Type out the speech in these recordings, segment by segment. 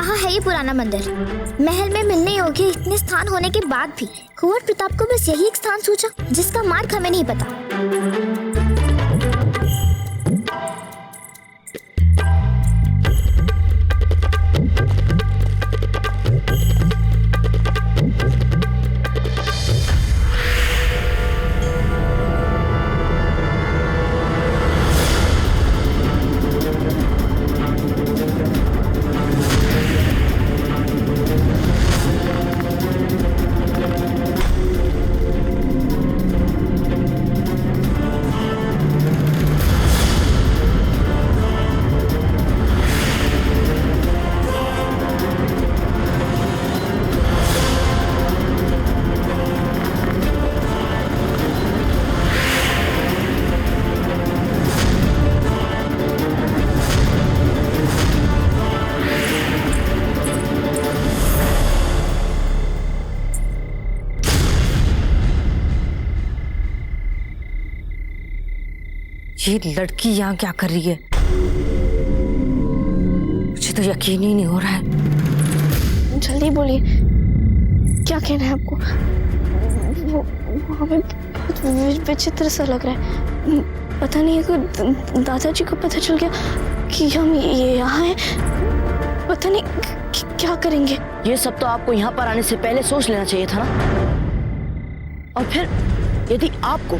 कहाँ है ये पुराना मंदिर? महल में मिलने योग्य इतने स्थान होने के बाद भी कुंवर प्रताप को बस यही एक स्थान सूझा जिसका मार्ग हमें नहीं पता। ये लड़की यहाँ क्या कर रही है? मुझे तो यकीन ही नहीं हो रहा है। जल्दी बोलिए, क्या कहना है आपको? वो हमें बहुत विचित्र सा लग रहा है। पता नहीं है दादाजी को पता चल गया कि हम ये यहाँ हैं, पता नहीं क्या करेंगे। ये सब तो आपको यहाँ पर आने से पहले सोच लेना चाहिए था ना। और फिर यदि आपको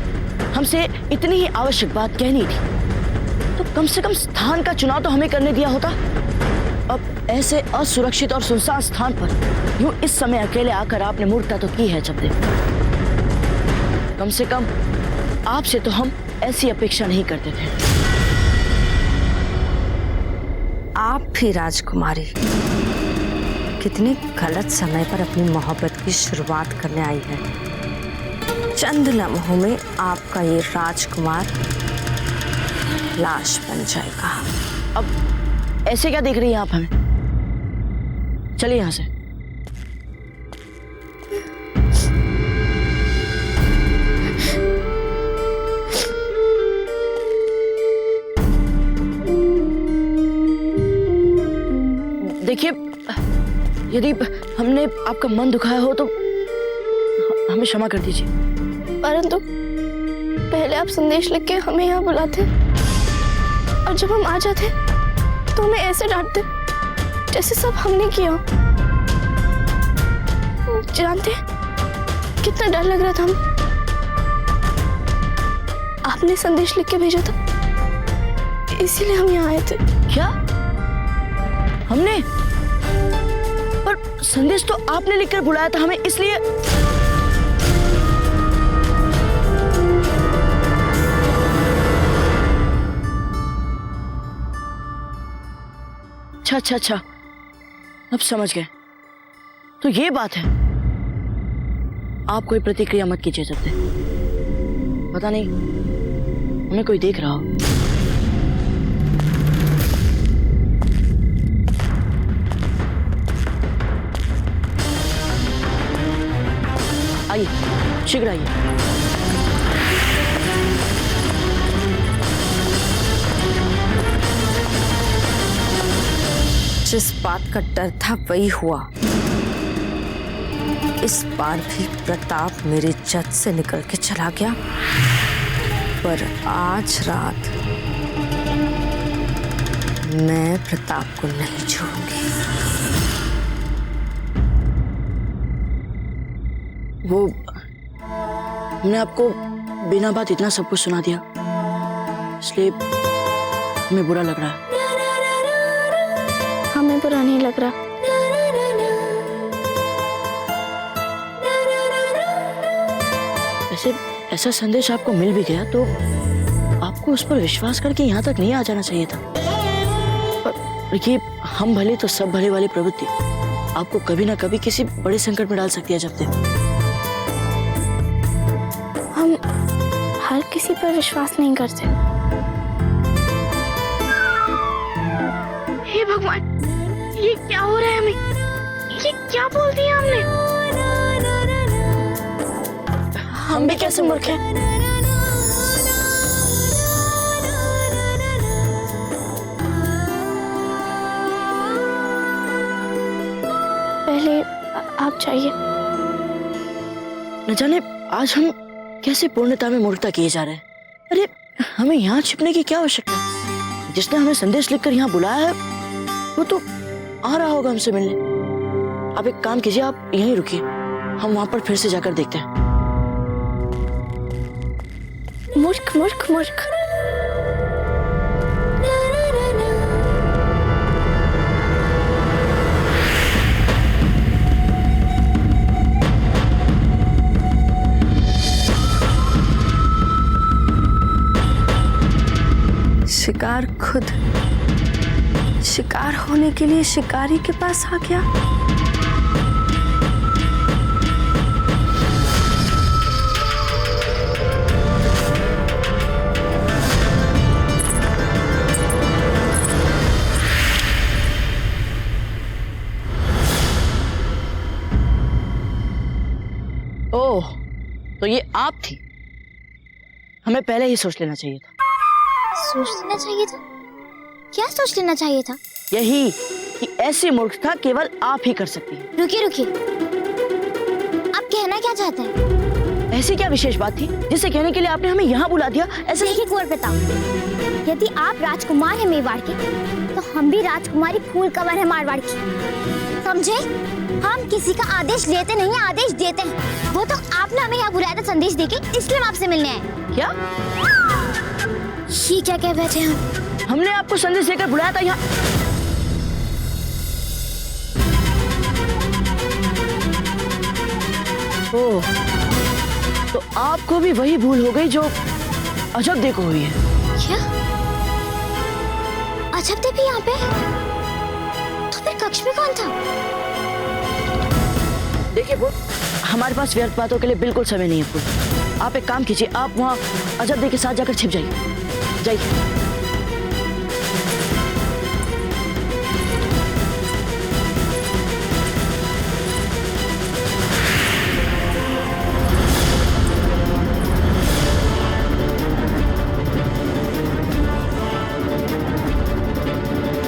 हमसे इतनी ही आवश्यक बात कहनी थी तो कम से कम स्थान का चुनाव तो हमें करने दिया होता। अब ऐसे असुरक्षित और सुनसान स्थान पर यूं इस समय अकेले आकर आपने मूर्खता तो की है जब देखो। कम से कम आपसे तो हम ऐसी अपेक्षा नहीं करते थे। आप भी राजकुमारी कितने गलत समय पर अपनी मोहब्बत की शुरुआत करने आई है। चंद लम्हों में आपका ये राजकुमार लाश बन जाएगा। अब ऐसे क्या देख रही हैं आप हमें? चलिए यहां से। देखिए, यदि हमने आपका मन दुखाया हो तो हमें क्षमा कर दीजिए। परंतु पहले आप संदेश लिख के हमें यहाँ बुलाते और जब हम आ जाते तो हमें ऐसे डांटते जैसे सब हमने किया। जानते कितना डर लग रहा था हमें। आपने संदेश लिख के भेजा था, इसीलिए हम यहाँ आए थे। क्या हमने? पर संदेश तो आपने लिखकर बुलाया था हमें, इसलिए। अच्छा, अब समझ गए। तो ये बात है। आप कोई प्रतिक्रिया मत कीजिए जब तक, पता नहीं हमें कोई देख रहा हो। आइए, शीघ्र आइए। जिस बात का डर था वही हुआ। इस बार भी प्रताप मेरे जद से निकल के चला गया, पर आज रात मैं प्रताप को नहीं छोड़ूंगी। वो हमने आपको बिना बात इतना सब कुछ सुना दिया, इसलिए हमें बुरा लग रहा है। हमें बुरा नहीं लग रहा। वैसे ऐसा संदेश आपको मिल भी गया तो आपको उस पर विश्वास करके यहाँ तक नहीं आ जाना चाहिए था। पर ये हम भले तो सब भले वाली प्रवृत्ति आपको कभी ना कभी किसी बड़े संकट में डाल सकती है। जब तक हम हर किसी पर विश्वास नहीं करते। हे भगवान, ये क्या हो रहा है हमें? ये क्या बोल दिया हमने? हम भी कैसे मूर्ख हैं? चाहिए। न जाने आज हम कैसे पूर्णता में मूर्खता किए जा रहे हैं। अरे हमें यहाँ छिपने की क्या आवश्यकता है? जिसने हमें संदेश लिखकर यहाँ बुलाया है वो तो आ रहा होगा हमसे मिलने। आप एक काम कीजिए, आप यहीं रुकिए, हम वहां पर फिर से जाकर देखते हैं। मूर्ख मूर्ख मूर्ख। शिकार खुद शिकार होने के लिए शिकारी के पास आ गया। ओह, तो ये आप थी। हमें पहले ही सोच लेना चाहिए था। सोच लेना चाहिए था? क्या सोच लेना चाहिए था? यही कि ऐसी मूर्खता केवल आप ही कर सकती हैं। रुकिए रुकिए, आप कहना क्या चाहते हैं? ऐसी क्या विशेष बात थी जिसे कहने के लिए आपने हमें यहाँ बुला दिया? ऐसे देखिए कुंवर प्रताप, यदि आप राजकुमार हैं मेवाड़ के, तो हम भी राजकुमारी फूल कंवर है मारवाड़ की। समझे? हम किसी का आदेश लेते नहीं, आदेश देते हैं। वो तो आपने हमें यहाँ बुलाया था संदेश देके, इसलिए हम आपसे मिलने आए। क्या? ये क्या कह बैठे हम? हमने आपको संदेश देकर बुलाया था यहाँ? ओह, तो आपको भी वही भूल हो गई जो अजब देखो हुई है। क्या? अजब देव भी यहाँ पे? तो फिर कक्ष में कौन था? देखिए वो, हमारे पास व्यर्थ बातों के लिए बिल्कुल समय नहीं है पूर्ण। आप एक काम कीजिए, आप वहाँ अजब देव के साथ जाकर छिप जाइए। जाइए।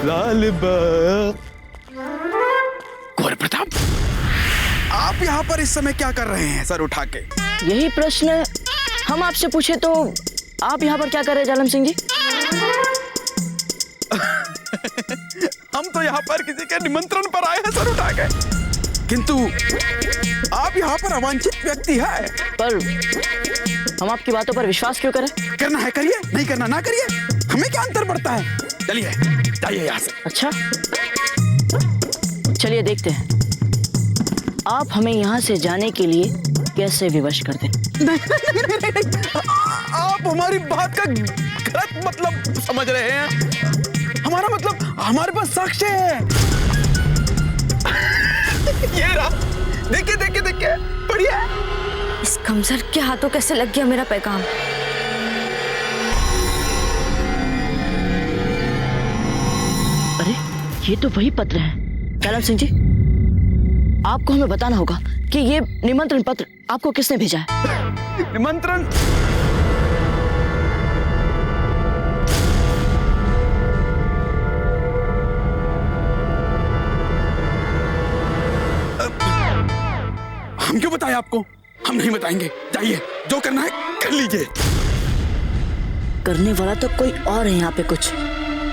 लाल कुंवर प्रताप, आप यहाँ पर इस समय क्या कर रहे हैं सर उठा के? यही प्रश्न हम आपसे पूछे तो आप यहाँ पर क्या कर रहे हैं जालम सिंह जी? हम तो यहाँ पर किसी के निमंत्रण पर आए हैं सर उठा के, किंतु आप यहाँ पर अवांछित व्यक्ति है। पर हम आपकी बातों पर विश्वास क्यों करें? करना है करिए, नहीं करना ना करिए, हमें क्या अंतर पड़ता है। चलिए जाइए यहाँ से। अच्छा, चलिए देखते हैं आप हमें यहाँ से जाने के लिए कैसे विवश करते हैं। नहीं, आप हमारी बात का गलत मतलब समझ रहे हैं। हमारा मतलब, हमारे पास साक्ष्य है। ये रहा, देखिए देखिए देखिए, बढ़िया। इस कमजोर के हाथों कैसे लग गया मेरा पैगाम? अरे ये तो वही पत्र है। जालम सिंह जी, आपको हमें बताना होगा कि ये निमंत्रण पत्र आपको किसने भेजा है। निमंत्रण? हम क्यों बताएं आपको? हम नहीं बताएंगे। जाइए, जो करना है कर लीजिए। करने वाला तो कोई और है यहाँ पे कुछ,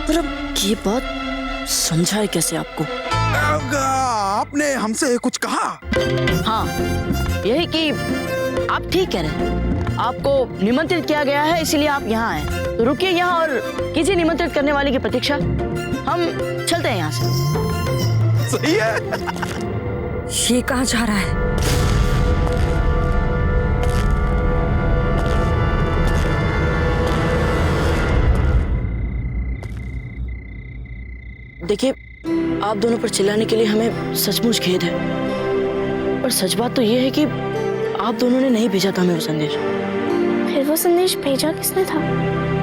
पर अब ये बात समझाए कैसे आपको? आपने हमसे कुछ कहा? हाँ, यही कि आप ठीक कह रहे हैं। आपको निमंत्रित किया गया है, इसीलिए आप यहाँ आए। तो रुकिए यहाँ और कीजिए निमंत्रित करने वाले की प्रतीक्षा। हम चलते हैं यहाँ से। सही है। ये कहाँ जा रहा है? देखिए, आप दोनों पर चिल्लाने के लिए हमें सचमुच खेद है, पर सच बात तो ये है कि आप दोनों ने नहीं भेजा था हमें वो संदेश। फिर वो संदेश भेजा किसने था?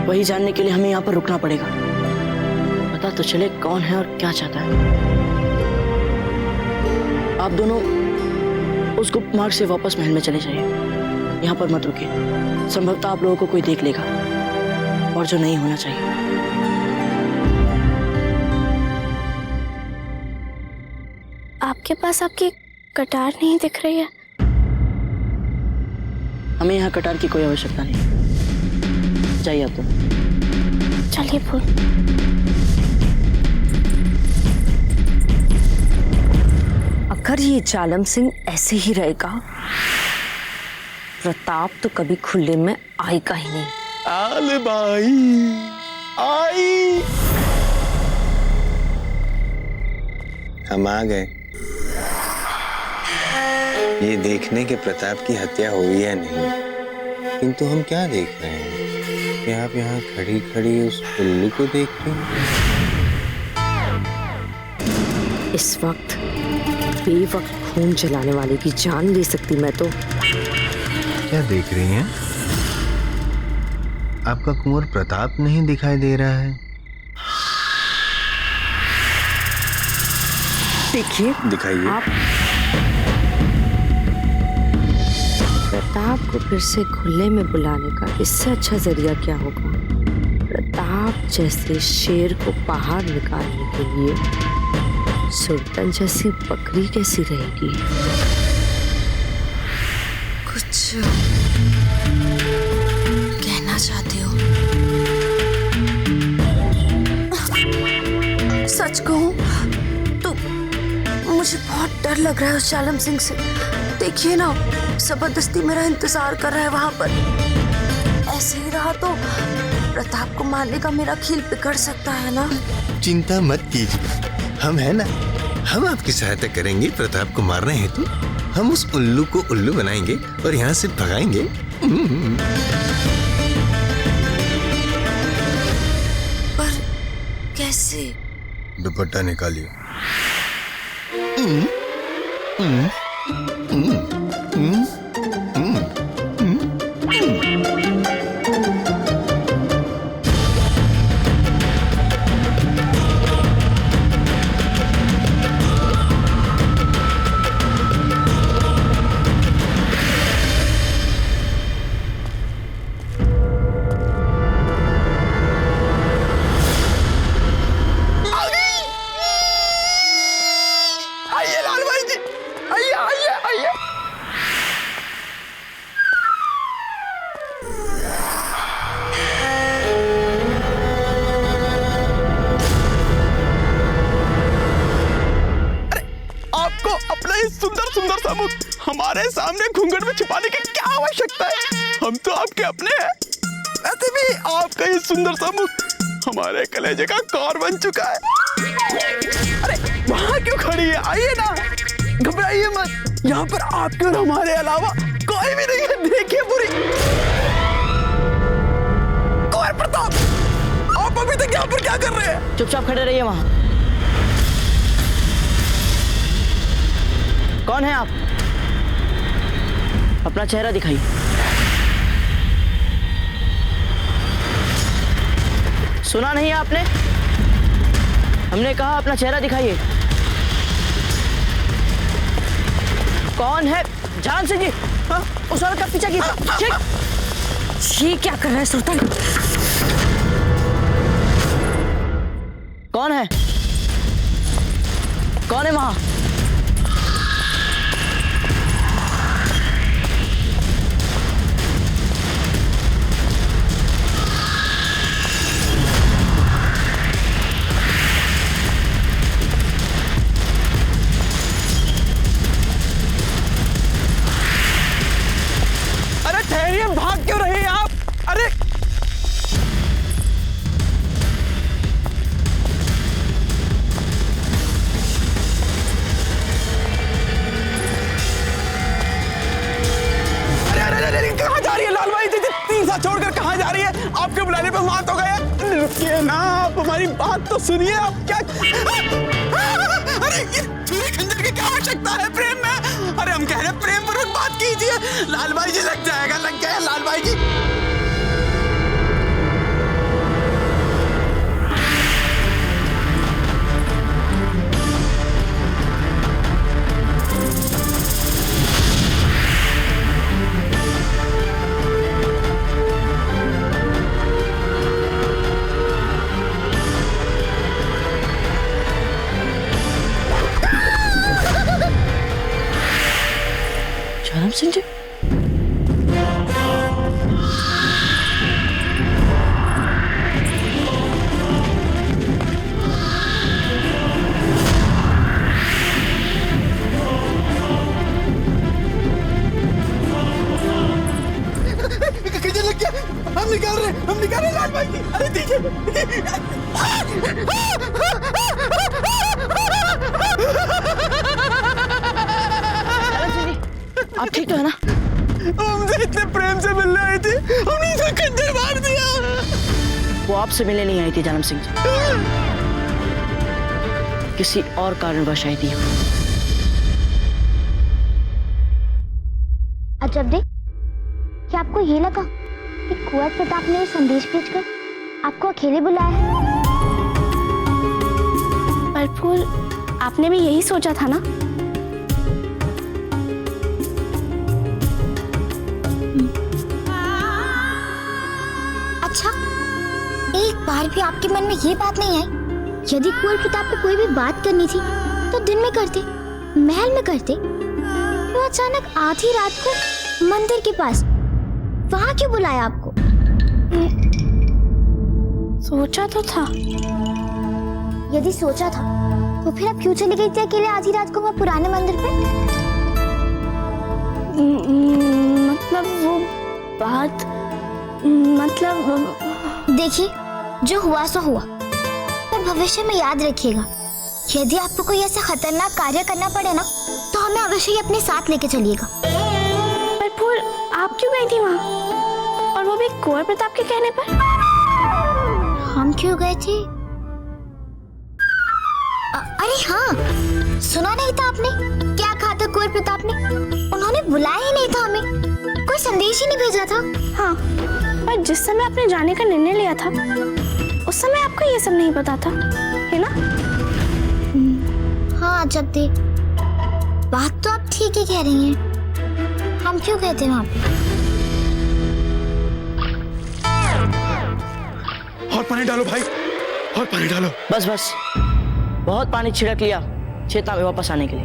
वही जानने के लिए हमें यहाँ पर रुकना पड़ेगा। पता तो चले कौन है और क्या चाहता है। आप दोनों उस गुप्त मार्ग से वापस महल में चले जाइए, यहाँ पर मत रुकिए। संभवतः आप लोगों को कोई देख लेगा, और जो नहीं होना चाहिए। आपके पास आपकी कटार नहीं दिख रही है। हमें यहाँ कटार की कोई आवश्यकता नहीं। जाइए आप तो। चलिए फूल। अगर ये जालम सिंह ऐसे ही रहेगा, प्रताप तो कभी खुले में आएगा ही नहीं। लालबाई आई। हम आ गए, ये देखने के प्रताप की हत्या हुई है नहीं, किंतु हम क्या देख रहे हैं कि आप यहाँ खड़ी खड़ी उस उल्लू को देख रहे हैं। इस वक्त बेवक्त खून जलाने वाले की जान ले सकती मैं तो। क्या देख रही हैं? आपका कुंवर प्रताप नहीं दिखाई दे रहा है? देखिए, दिखाइए। आप प्रताप को फिर से खुले में बुलाने का इससे अच्छा जरिया क्या होगा? प्रताप जैसे शेर को बाहर निकालने के लिए सुल्तान जैसी बकरी कैसी रहेगी? कुछ कहना चाहते हो? सच कहूं तो मुझे बहुत डर लग रहा है उस जालम सिंह से। देखिए ना, जबरदस्ती मेरा इंतजार कर रहा है वहां पर। ऐसे ही रहा तो प्रताप को मारने का मेरा खेल बिगड़ सकता है ना। चिंता मत कीजिए, हम है ना, हम आपकी सहायता करेंगे। प्रताप को मारना है तो हम उस उल्लू को उल्लू बनाएंगे और यहाँ से भगाएंगे। पर कैसे? दुपट्टा निकालिए। आइए लालबाई जी, आइए आइए आइए। अरे आपको अपना ये सुंदर सुंदर सा मुख हमारे सामने घूंघट में छिपाने की क्या आवश्यकता है? हम तो आपके अपने हैं। वैसे भी आपका ये सुंदर सा मुख हमारे कलेजे का कौर बन चुका है। अरे वहां क्यों खड़ी है? आइए ना, घबराइए मत। यहाँ पर आपके और हमारे अलावा कोई भी नहीं है। देखिए पूरी। कुंवर प्रताप, आप अभी तक यहाँ पर क्या कर रहे हैं? चुपचाप खड़े रहिए वहां। कौन है आप? अपना चेहरा दिखाइए। सुना नहीं आपने? हमने कहा अपना चेहरा दिखाइए। कौन है? जान सिंह जी, उस औरत का पीछा कीजिए। ये क्या कर रहा है सुल्तान? कौन है? कौन है वहां? अरे ठहरिए, भाग क्यों रहे हैं आप? अरे कहाँ जा रही है लालबाई जी? तीन साथ छोड़कर कहाँ जा रही है? आपके बुलाने पे मात हो गया। रुकिए ना, आप हमारी बात तो सुनिए। आप क्या अरे ये छुरी खंजर की क्या आवश्यकता है प्रेम में? अरे हम कह रहे हैं प्रेम पूर्वक बात कीजिए। लालबाई जी लग जाएगा लालबाई जी। सिंह जी। किधर लग गया? हम निकाल रहे लाल भाई की। अरे देखिए। आप ठीक तो है ना? हमसे इतने प्रेम से मिलने आई थी, हमने इसे खंजर मार दिया। वो आपसे मिलने नहीं आई थी जानम सिंह जी, किसी और कारणवश आई थी। अजब दे, क्या आपको ये लगा कि कुंवर प्रताप ने वो संदेश भेजकर आपको अकेले बुलाया है? पर फूल, आपने भी यही सोचा था ना? अच्छा, एक बार भी आपके मन में ये बात नहीं आई यदि कुंवर प्रताप को कोई भी बात करनी थी तो दिन में करते, महल में करते? वो अचानक आधी रात को मंदिर के पास वहां क्यों बुलाया आपको? सोचा तो था। यदि सोचा था तो फिर आप क्यों चली गई थी अकेले आधी रात को वहाँ पुराने मंदिर पे? मतलब वो बात, मतलब देखिए, जो हुआ सो हुआ, पर भविष्य में याद रखिएगा, यदि आपको कोई ऐसा खतरनाक कार्य करना पड़े ना तो हमें अवश्य ही अपने साथ लेके चलिएगा। पर फूल, आप क्यों गई थी वहाँ, और वो भी कुंवर प्रताप के कहने पर? हम क्यों गए थे? अरे हाँ, सुना नहीं था आपने क्या कहा था कुंवर प्रताप ने? उन्होंने बुलाया ही नहीं था हमें, कोई संदेश ही नहीं भेजा था। हाँ, पर जिस समय आपने जाने का निर्णय लिया था उस समय आपको ये सब नहीं पता था, है ना? हाँ जब दे, बात तो आप ठीक ही कह रही हैं। हम क्यों गए थे वहाँ पे? और पानी डालो भाई, और पानी डालो। बस बस, बहुत पानी छिड़क लिया चेतना में वापस आने के लिए।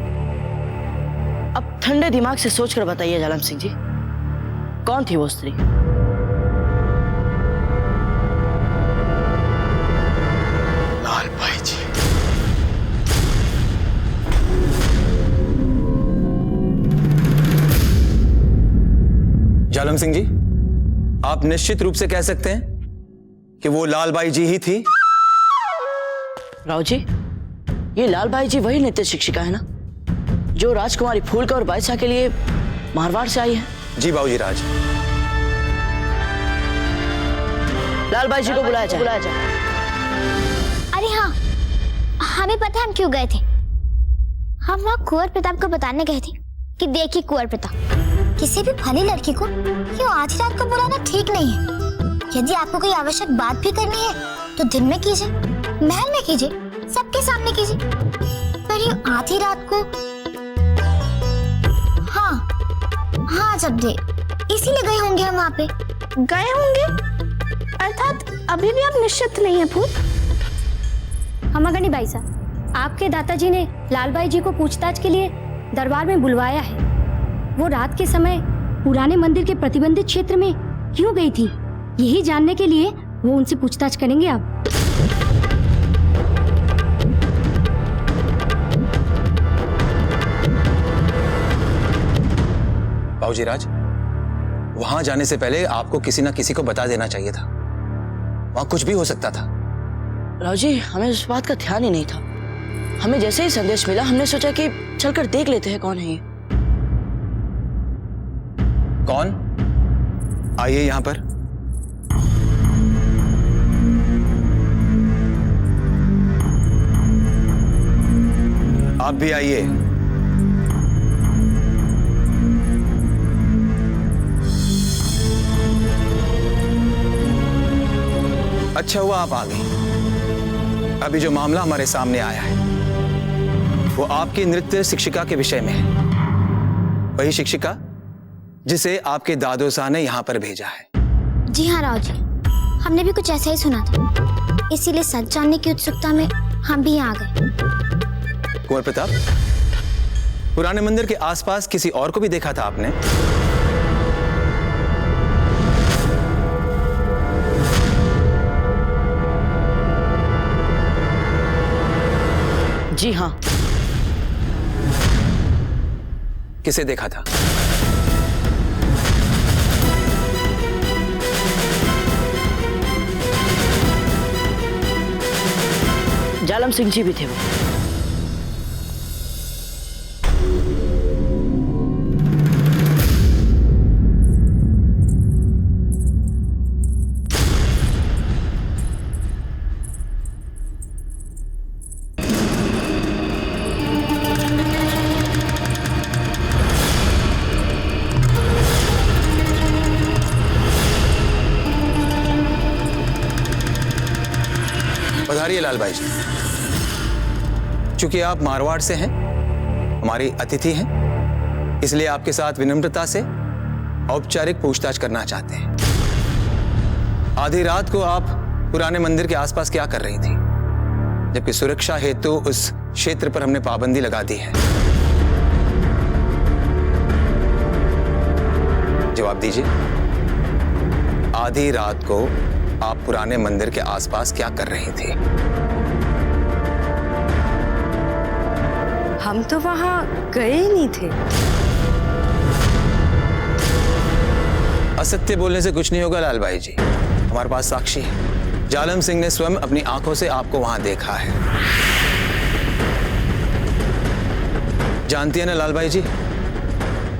अब ठंडे दिमाग से सोचकर बताइए जालम सिंह जी, कौन थी वो स्त्री? लाल भाई जी। जालम सिंह जी, आप निश्चित रूप से कह सकते हैं कि वो लाल बाई जी ही थी? राव जी, ये लाल बाई जी वही नृत्य शिक्षिका है ना, जो राजकुमारी फूलका और बादशाह के लिए मारवाड़ से आई है? जी बाबूजी राज। लाल बाई जी को बुलाया जाए। अरे हाँ, हमें पता है हम क्यों गए थे। हम वहाँ कुंवर प्रताप को बताने गए थे कि देखिए कुंवर प्रताप, किसी भी भली लड़की को क्यों आधी रात को बुलाना ठीक नहीं है। यदि आपको कोई आवश्यक बात भी करनी है तो दिन में कीजिए, महल में कीजिए, सबके सामने कीजिए, पर ये आधी रात को? हाँ जब दे, इसीलिए गए होंगे हम वहाँ पे। गए होंगे अर्थात अभी भी आप निश्चित नहीं है फूल? हमगनी बाई साहब, आपके दादाजी ने लालबाई जी को पूछताछ के लिए दरबार में बुलवाया है। वो रात के समय पुराने मंदिर के प्रतिबंधित क्षेत्र में क्यों गई थी, यही जानने के लिए वो उनसे पूछताछ करेंगे आप। बाबूजी राज, वहां जाने से पहले आपको किसी ना किसी को बता देना चाहिए था, वहां कुछ भी हो सकता था। राव जी, हमें उस बात का ध्यान ही नहीं था। हमें जैसे ही संदेश मिला हमने सोचा कि चलकर देख लेते हैं कौन है ये। कौन? आइए यहां पर। आप भी आइए। अच्छा हुआ आप आ गई। अभी जो मामला हमारे सामने आया है वो आपकी नृत्य शिक्षिका के विषय में है, वही शिक्षिका जिसे आपके दादोसा ने यहाँ पर भेजा है। जी हाँ राव जी, हमने भी कुछ ऐसा ही सुना था, इसीलिए सच जानने की उत्सुकता में हम भी यहाँ आ गए। कुंवर प्रताप, पुराने मंदिर के आसपास किसी और को भी देखा था आपने? जी हाँ। किसे देखा था? जालम सिंह जी भी थे वो। पधारिए लाल भाई जी। चूंकि आप मारवाड़ से हैं, हमारी अतिथि हैं, इसलिए आपके साथ विनम्रता से औपचारिक पूछताछ करना चाहते हैं। आधी रात को आप पुराने मंदिर के आसपास क्या कर रही थी, जबकि सुरक्षा हेतु उस क्षेत्र पर हमने पाबंदी लगा दी है? जवाब दीजिए। आधी रात को आप पुराने मंदिर के आसपास क्या कर रही थी? हम तो वहां गए ही नहीं थे। असत्य बोलने से कुछ नहीं होगा लाल भाई जी, हमारे पास साक्षी है। जालम सिंह ने स्वयं अपनी आंखों से आपको वहां देखा है। जानती है ना लाल भाई जी,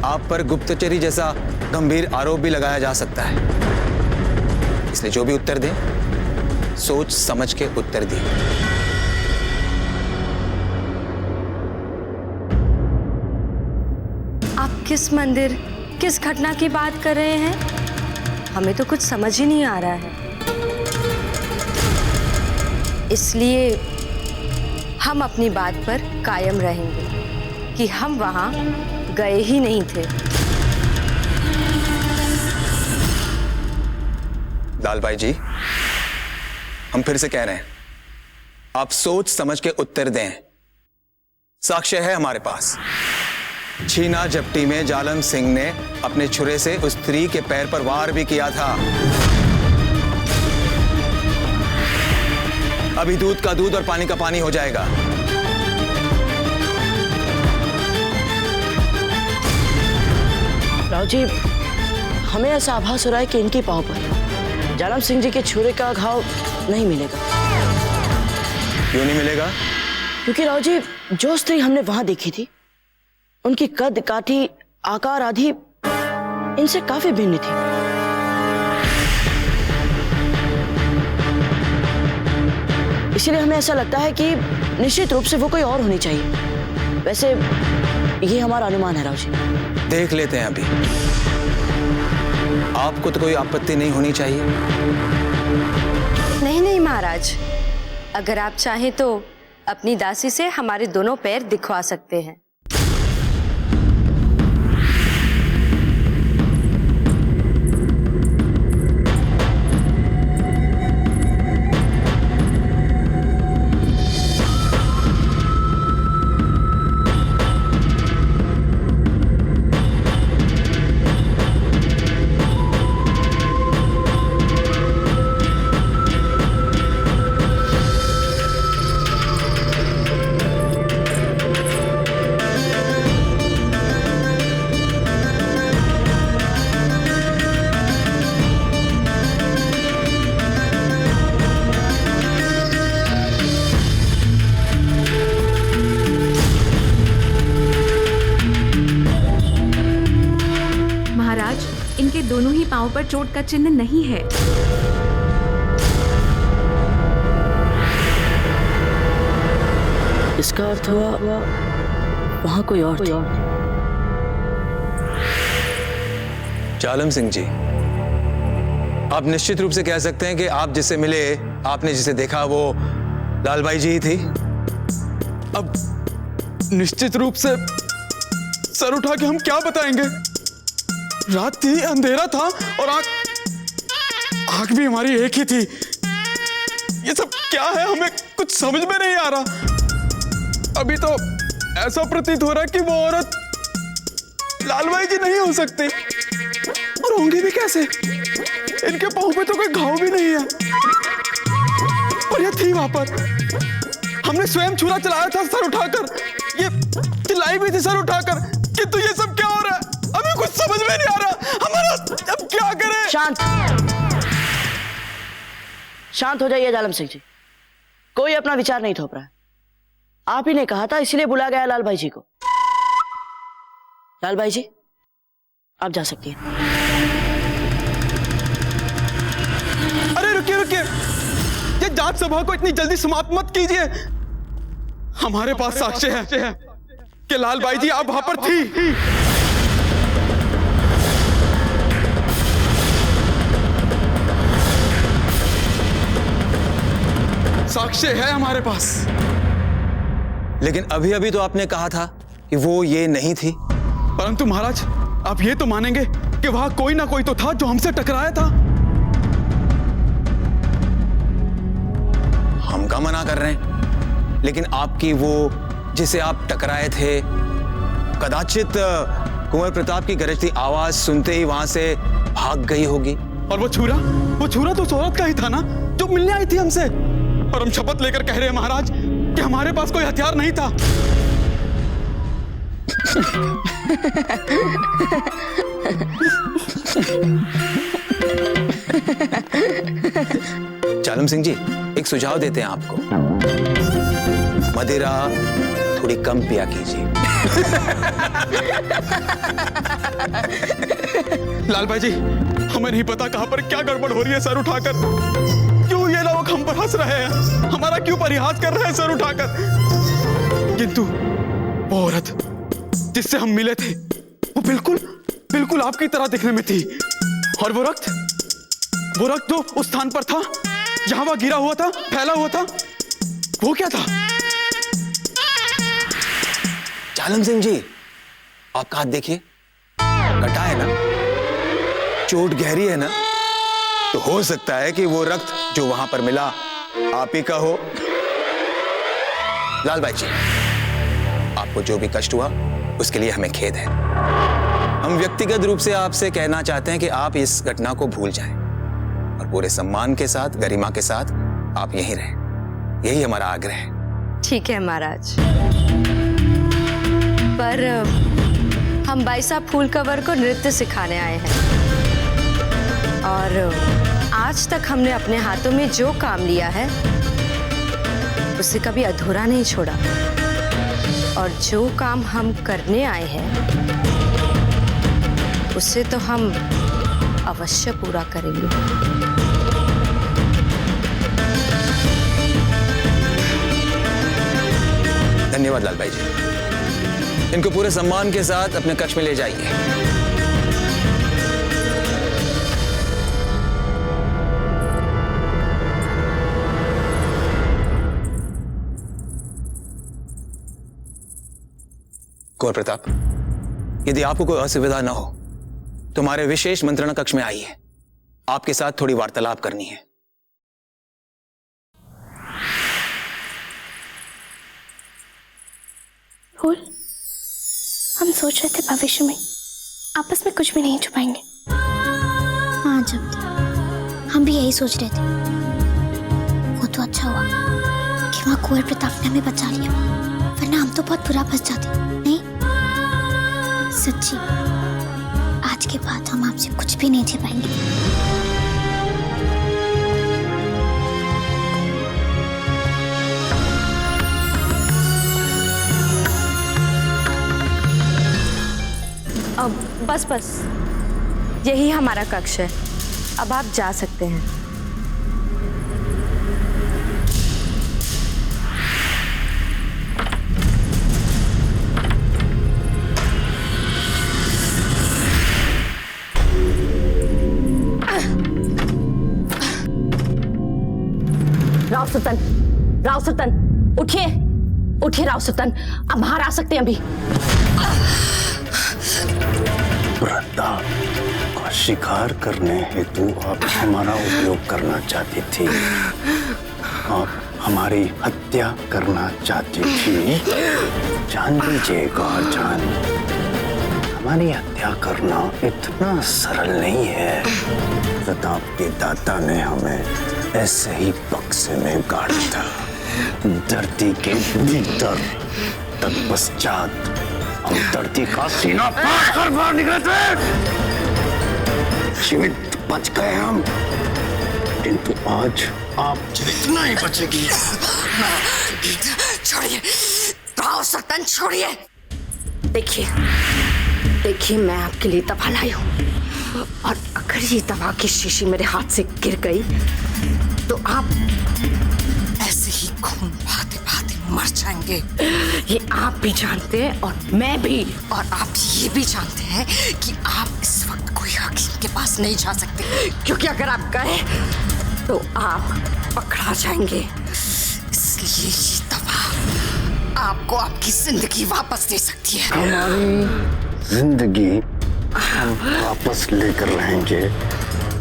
आप पर गुप्तचरी जैसा गंभीर आरोप भी लगाया जा सकता है, इसलिए जो भी उत्तर दें सोच समझ के उत्तर दें। आप किस मंदिर, किस घटना की बात कर रहे हैं? हमें तो कुछ समझ ही नहीं आ रहा है, इसलिए हम अपनी बात पर कायम रहेंगे कि हम वहां गए ही नहीं थे। लाल भाई जी, हम फिर से कह रहे हैं, आप सोच समझ के उत्तर दें। साक्ष्य है हमारे पास। छीना झपटी में जालम सिंह ने अपने छुरे से उस स्त्री के पैर पर वार भी किया था। अभी दूध का दूध और पानी का पानी हो जाएगा। राव जी, हमें ऐसा आभास हो रहा है कि इनकी पांव पर जालम सिंह जी के छुरे का घाव नहीं मिलेगा। क्यों नहीं मिलेगा? क्योंकि राव जी, जो स्त्री हमने वहां देखी थी, उनकी कद काठी आकार आदि इनसे काफी भिन्न थी। इसलिए हमें ऐसा लगता है कि निश्चित रूप से वो कोई और होनी चाहिए। वैसे ये हमारा अनुमान है राव जी। देख लेते हैं अभी। आपको तो कोई आपत्ति नहीं होनी चाहिए। नहीं नहीं महाराज, अगर आप चाहें तो अपनी दासी से हमारे दोनों पैर दिखवा सकते हैं। इनके दोनों ही पांव पर चोट का चिन्ह नहीं है। इसका अर्थ हुआ वहां कोई और थे। जालम सिंह जी, आप निश्चित रूप से कह सकते हैं कि आप जिससे मिले, आपने जिसे देखा, वो लालबाई जी ही थी? अब निश्चित रूप से सर उठा के हम क्या बताएंगे? रात थी, अंधेरा था और आंख भी हमारी एक ही थी। ये सब क्या है, हमें कुछ समझ में नहीं आ रहा। अभी तो ऐसा प्रतीत हो रहा है कि वो औरत लालबाई जी नहीं हो सकती। और होंगी भी कैसे? इनके पांव पे तो कोई घाव भी नहीं है। और ये थी वहां पर, हमने स्वयं छुरा चलाया था सर उठाकर, ये चिल्लाई भी थी सर उठाकर। किंतु ये सब क्या हो रहा है? अभी कुछ समझ में नहीं आ रहा हमारा। अब क्या करें? शांत हो जाइए जालम सिंह जी, कोई अपना विचार नहीं थोप रहा है। आप ही ने कहा था, इसलिए बुला गया लाल भाई जी को। लाल भाई जी, आप जा सकती हैं। अरे रुकिए रुकिए, ये जांच सभा को इतनी जल्दी समाप्त मत कीजिए। हमारे पास साक्ष्य है कि लालबाई जी आप वहां पर थी। साक्ष्य है हमारे पास। लेकिन अभी अभी तो आपने कहा था कि वो ये नहीं थी। परंतु महाराज, आप ये तो मानेंगे कि वहां कोई ना कोई तो था जो हमसे टकराया था। हम का मना कर रहे हैं, लेकिन आपकी वो जिसे आप टकराए थे, कदाचित कुंवर प्रताप की गरजती आवाज सुनते ही वहां से भाग गई होगी। और वो छुरा तो उस औरत का ही था ना जो मिलने आई थी हमसे। और हम शपथ लेकर कह रहे हैं महाराज कि हमारे पास कोई हथियार नहीं था। जालम सिंह जी, एक सुझाव देते हैं आपको, मदिरा थोड़ी कम पिया कीजिए। लाल भाई जी, हमें नहीं पता कहां पर क्या गड़बड़ हो रही है सर उठाकर। क्यों ये लोग हम पर हंस रहे हैं, हमारा क्यों परिहास कर रहे हैं सर उठाकर। किंतु वो औरत जिससे हम मिले थे, वो बिल्कुल आपकी तरह दिखने में थी। और वो रक्त तो उस स्थान पर था जहां वह गिरा हुआ था, फैला हुआ था। वो क्या था? जालम सिंह जी, आपका हाथ देखिए, कटा है ना, चोट गहरी है ना, तो हो सकता है कि वो रक्त जो वहां पर मिला आप ही का हो। लाल भाई जी, आपको जो भी कष्ट हुआ उसके लिए हमें खेद है। हम व्यक्तिगत रूप से आपसे कहना चाहते हैं कि आप इस घटना को भूल जाएं और पूरे सम्मान के साथ, गरिमा के साथ आप यहीं रहें। यही हमारा आग्रह है। ठीक है महाराज, पर हम भाई साहब फूल कंवर को नृत्य सिखाने आए हैं और आज तक हमने अपने हाथों में जो काम लिया है उसे कभी अधूरा नहीं छोड़ा। और जो काम हम करने आए हैं उसे तो हम अवश्य पूरा करेंगे। धन्यवाद लाल भाई जी, इनको पूरे सम्मान के साथ अपने कक्ष में ले जाइए। कुंवर प्रताप, यदि आपको कोई असुविधा न हो तो हमारे विशेष मंत्रणा कक्ष में आइए, आपके साथ थोड़ी वार्तालाप करनी है। फूल, हम सोच रहे थे भविष्य में आपस में कुछ भी नहीं छुपाएंगे। हाँ, जब हम भी यही सोच रहे थे। वो तो अच्छा हुआ कि वहाँ कुंवर प्रताप ने हमें बचा लिया, वरना हम तो बहुत बुरा फंस जाते। नहीं सच्ची, आज के बाद हम आपसे कुछ भी नहीं छिपाएंगे। अब बस यही हमारा कक्ष है, अब आप जा सकते हैं। राव सुल्तान, उठिए राव सुल्तान, अब बाहर आ सकते हैं अभी। प्रताप का शिकार करने हेतु आप हमारा उपयोग करना चाहती थी, आप हमारी हत्या करना चाहती थी। जान लीजिए गौर जान, हमारी हत्या करना इतना सरल नहीं है। प्रताप के दादा ने हमें ऐसे ही बक्से में गाड़ा था, धरती के भीतर। तत्पश्चात हम धरती का सीना फाड़ कर बाहर निकले थे। जीवित बच गए हम, किंतु आज आप जितना ही बचेगी। छोड़िए, आओ सरपंच छोड़िए। देखिए मैं आपके लिए दवा लाई हूँ, और अगर ये दवा की शीशी मेरे हाथ से गिर गई तो आप ऐसे ही खून बहाते बहाते मर जाएंगे। ये आप भी जानते हैं और मैं भी, और आप ये भी जानते हैं कि आप इस वक्त कोई हकीम के पास नहीं जा सकते, क्योंकि अगर आप गए तो आप पकड़ा जाएंगे। इसलिए ये दवा आपको आपकी जिंदगी वापस दे सकती है। हमारी जिंदगी हम वापस लेकर रहेंगे,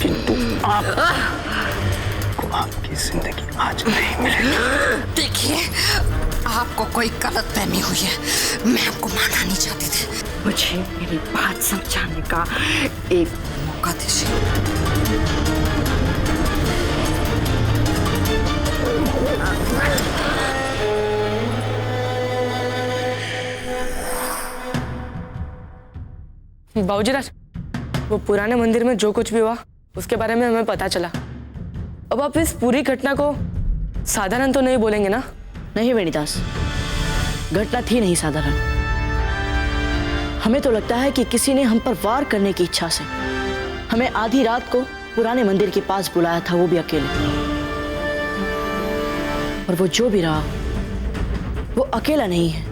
किंतु आपको आपकी जिंदगी आज नहीं मिलेगी। देखिए, आपको कोई गलतफहमी हुई है, मैं आपको मारना नहीं चाहती थी। मुझे मेरी बात समझाने का एक मौका दीजिए। बाबूजी राज, वो पुराने मंदिर में जो कुछ भी हुआ उसके बारे में हमें पता चला। अब आप इस पूरी घटना को साधारण तो नहीं बोलेंगे ना? नहीं वेणीदास, घटना थी नहीं साधारण। हमें तो लगता है कि किसी ने हम पर वार करने की इच्छा से हमें आधी रात को पुराने मंदिर के पास बुलाया था, वो भी अकेले। और वो जो भी रहा वो अकेला नहीं है,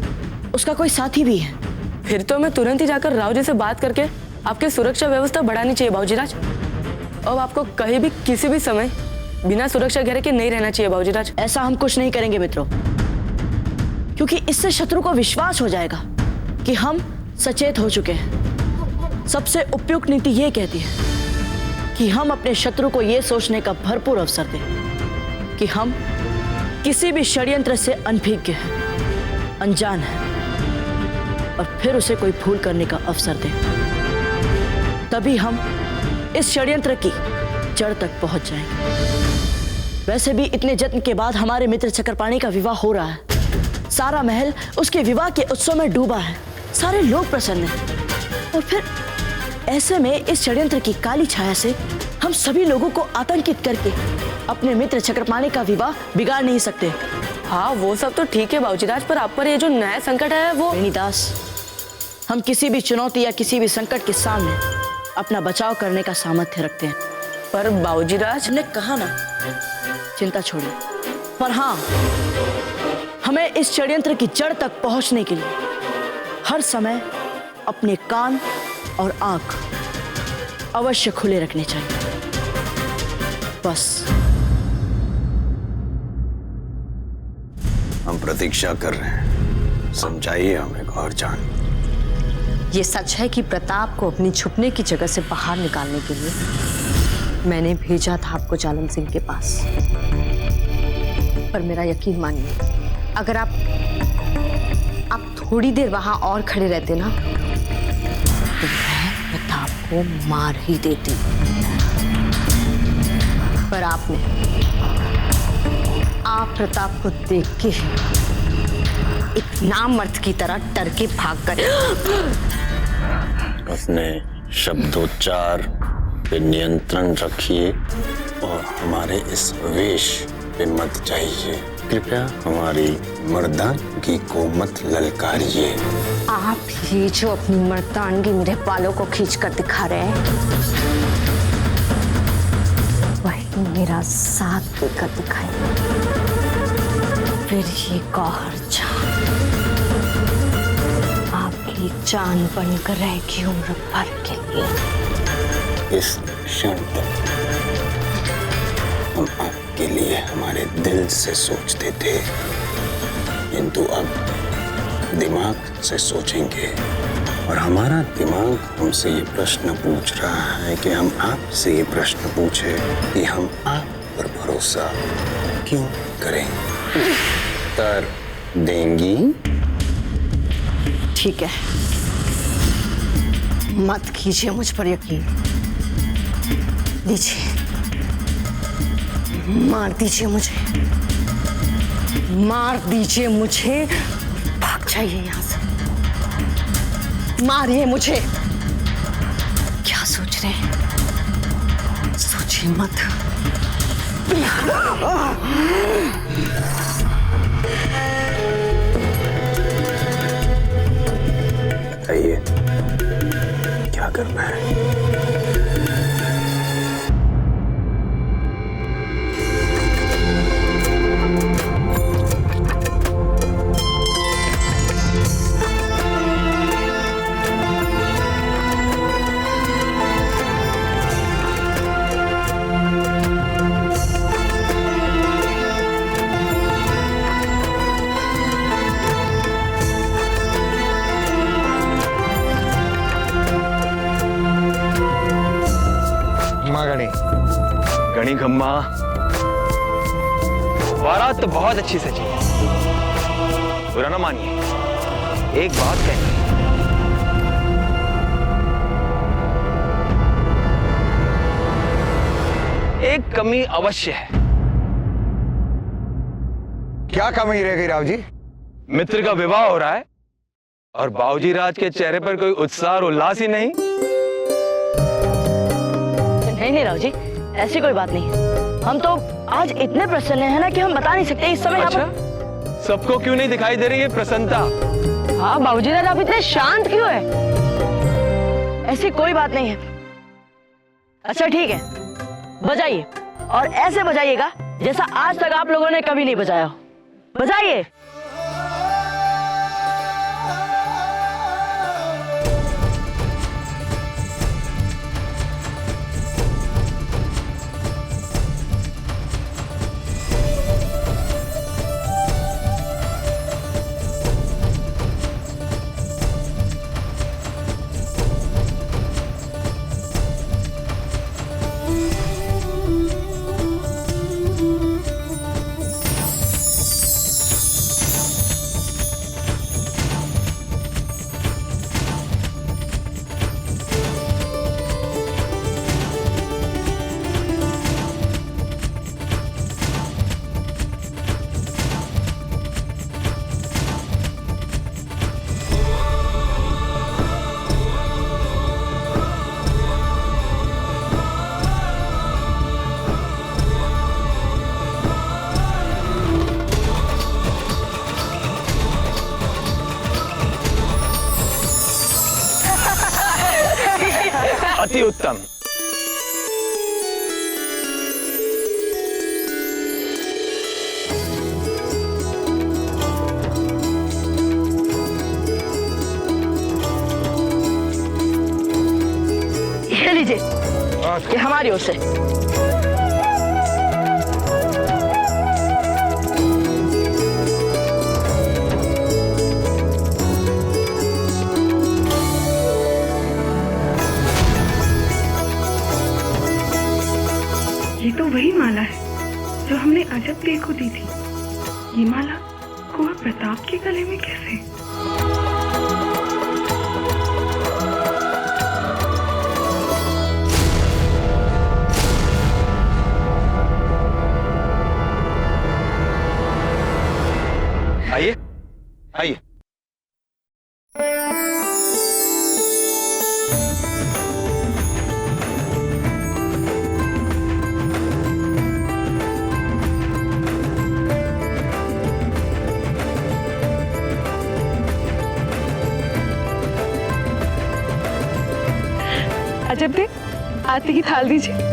उसका कोई साथी भी है। फिर तो हमें तुरंत ही जाकर राव जी से बात करके आपकी सुरक्षा व्यवस्था बढ़ानी चाहिए बाबूजी राज। अब आपको कहीं भी किसी भी समय बिना सुरक्षा घेरे के नहीं रहना चाहिए बाबूजी राज। ऐसा हम कुछ नहीं करेंगे मित्रों, क्योंकि इससे शत्रु को विश्वास हो जाएगा कि हम सचेत हो चुके हैं। सबसे उपयुक्त नीति ये कहती है कि हम अपने शत्रु को ये सोचने का भरपूर अवसर दें कि हम किसी भी षड्यंत्र से अनभिज्ञ हैं, अनजान हैं, और फिर उसे कोई भूल करने का अवसर दें। तभी हम इस षड्यंत्र की जड़ तक पहुंच जाएंगे। वैसे भी इतने जत्न के बाद हमारे मित्र चक्रपाणी का विवाह हो रहा है। सारा महल उसके विवाह के उत्सव में डूबा है, सारे लोग प्रसन्न हैं। और फिर ऐसे में इस षड्यंत्र की काली छाया से हम सभी लोगों को आतंकित करके अपने मित्र चक्रपाणी का विवाह बिगाड़ नहीं सकते। हाँ, वो सब तो ठीक है बाबूजी राज, पर आप पर ये जो नया संकट है वो। वेणीदास, हम किसी भी चुनौती या किसी भी संकट के सामने अपना बचाव करने का सामर्थ्य रखते हैं। पर बाबूजी राज, हमने कहा ना, चिंता छोड़िए। पर हाँ, हमें इस षड्यंत्र की जड़ तक पहुंचने के लिए हर समय अपने कान और आंख अवश्य खुले रखने चाहिए। बस हम प्रतीक्षा कर रहे हैं, समझाइए हमें गौर जान। ये सच है कि प्रताप को अपनी छुपने की जगह से बाहर निकालने के लिए मैंने भेजा था आपको जालम सिंह के पास। पर मेरा यकीन मानिए, अगर आप थोड़ी देर वहां और खड़े रहते ना तो मैं प्रताप को मार ही देती। पर आप प्रताप को देख के एक नामर्द की तरह डर के भाग कर। अपने शब्दोच्चार पे नियंत्रण रखिए और हमारे इस वेश पे मत जाइए। कृपया हमारी मर्दानगी को मत ललकारिए। आप ही जो अपनी मर्दानगी मेरे बालों को खींच कर दिखा रहे हैं, वही मेरा साथ देकर दिखाएंगे। फिर ये गौहर जान आपकी जान बनकर रहेगी उम्र भर के लिए। इस क्षण तक हम आपके लिए हमारे दिल से सोचते थे, किंतु अब दिमाग से सोचेंगे। और हमारा दिमाग हमसे ये प्रश्न पूछ रहा है कि हम आपसे ये प्रश्न पूछे कि हम आप पर भरोसा क्यों करें। उत्तर देंगी? ठीक है, मत कीजिए मुझ पर यकीन, दीजिए, मार दीजिए मुझे, मार दीजिए मुझे, भाग जाइए यहां से, मारिए मुझे। क्या सोच रहे हैं? सोचिए मत। बताइए क्या करना है? गणी गम्मा, बारात तो बहुत अच्छी सजी है, बुरा ना मानिए, एक बात कहनी, एक कमी अवश्य है। क्या कमी रह गई राव जी? मित्र का विवाह हो रहा है और बाबूजी राज के चेहरे पर कोई उत्साह और उल्लास ही नहीं। नहीं राव जी, ऐसी कोई बात नहीं है। हम तो आज इतने प्रसन्न हैं ना कि हम बता नहीं सकते इस समय। अच्छा, सबको क्यों नहीं दिखाई दे रही है प्रसन्नता? हाँ बाबूजी राज, आप इतने शांत क्यों है? ऐसी कोई बात नहीं है। अच्छा ठीक है, बजाइए, और ऐसे बजाइएगा जैसा आज तक आप लोगों ने कभी नहीं बजाया हो। बजाइए। अति उत्तम। ये लीजिए, ये हमारी ओर से। ये तो वही माला है जो हमने अजब बे को दी थी। ये माला कुंवर प्रताप के गले में कैसे? आइए आइए। अजब दे, आरती की थाल दीजिए।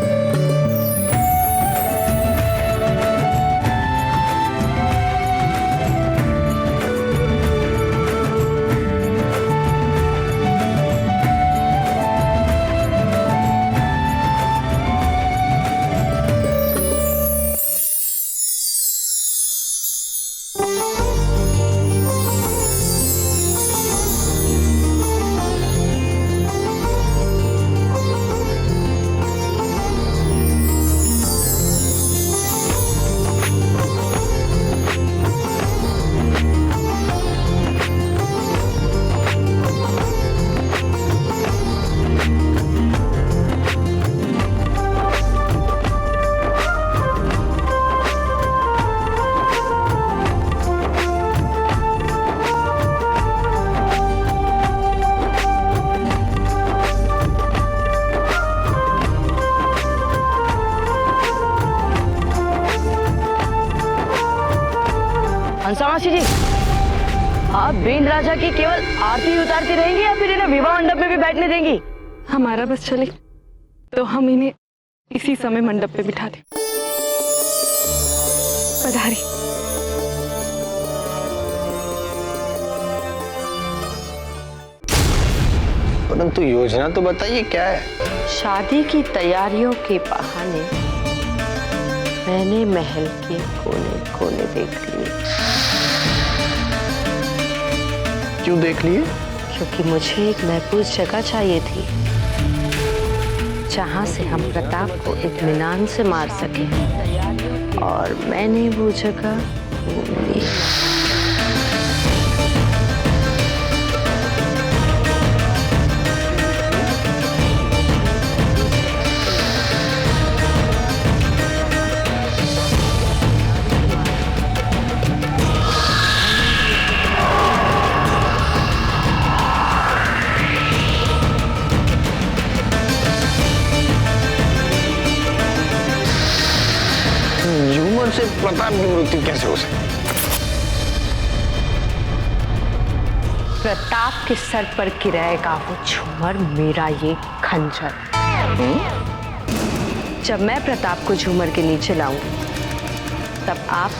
हंसा मासी जी, आप बीन राजा की केवल आरती उतारती रहेंगी या फिर इन्हें विवाह मंडप में भी बैठने देंगी? हमारा बस चले तो हम इन्हें इसी समय मंडप पे बिठा दें। पधारी। परंतु योजना तो बताइए क्या है? शादी की तैयारियों के बहाने मैंने महल के कोने कोने देख लिए। क्यों देख लिए? क्योंकि मुझे एक महफूज जगह चाहिए थी जहां से हम प्रताप को इत्मीनान से मार सके, और मैंने वो जगह ढूंढ ली। झूमर से प्रताप की मृत्यु कैसे हो सकती? प्रताप के सर पर गिराएगा वो झूमर, मेरा ये खंजर। जब मैं प्रताप को झूमर के नीचे लाऊंगी तब आप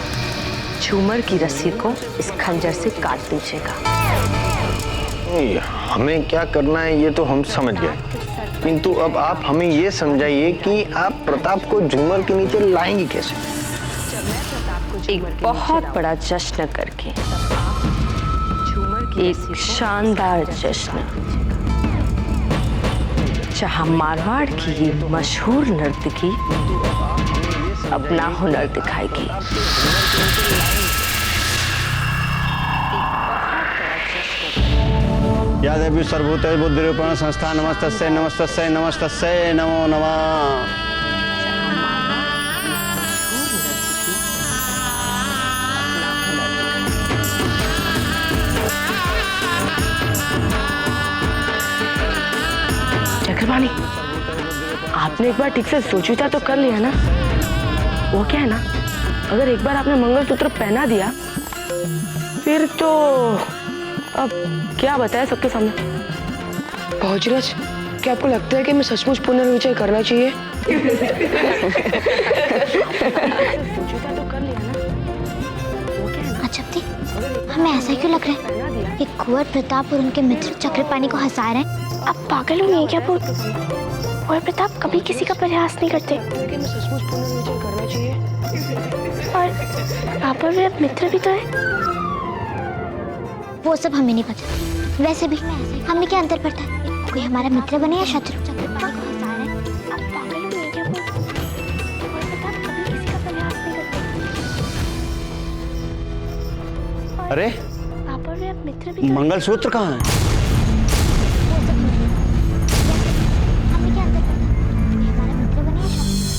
झूमर की रस्सी को इस खंजर से काट दीजिएगा। हमें क्या करना है ये तो हम समझ गए, किंतु अब आप हमें ये समझाइए कि आप प्रताप को झूमर के नीचे लाएंगी कैसे? एक बहुत बड़ा जश्न करके, एक शानदार जश्न जहां मारवाड़ की ये मशहूर नर्तकी अपना हुनर दिखाएगी। या देवी सर्वभूते बुद्धिरूपेण संस्था नमस्तस्यै नमस्तस्यै नमस्तस्यै नमो नमः। चक्रपाणी, आपने एक बार ठीक से सोच विचार तो कर लिया ना? वो क्या है ना, अगर एक बार आपने मंगलसूत्र पहना दिया फिर तो अब क्या बताया सबके सामने। भौजराज, क्या आपको लगता है कि मैं सचमुच पुनर्विचार करना चाहिए? अच्छा थी, हमें ऐसा क्यों लग रहा है कि कुंवर प्रताप और उनके मित्र चक्रपाणी को हंसा रहे हैं? आप पागल हो गए क्या? कुंवर प्रताप कभी किसी का प्रयास नहीं करते। और पापा वे मित्र भी तो है। वो सब हमें नहीं पता। वैसे भी हमें क्या अंतर पड़ता है, कोई हमारा मित्र बने या शत्रु। चक्रपाणी को हंसा रहे हैं। आप पागल हो गए क्या? कुंवर प्रताप कभी किसी का प्रयास नहीं करते। अरे पापा वे मित्र भी तो है। मंगलसूत्र कहाँ है? हमें क्या अंतर पड़ता है, कोई हमारा मित्र बने या शत्रु।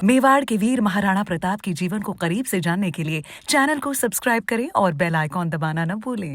मेवाड़ के वीर महाराणा प्रताप के जीवन को करीब से जानने के लिए चैनल को सब्सक्राइब करें और बेल आइकॉन दबाना न भूलें।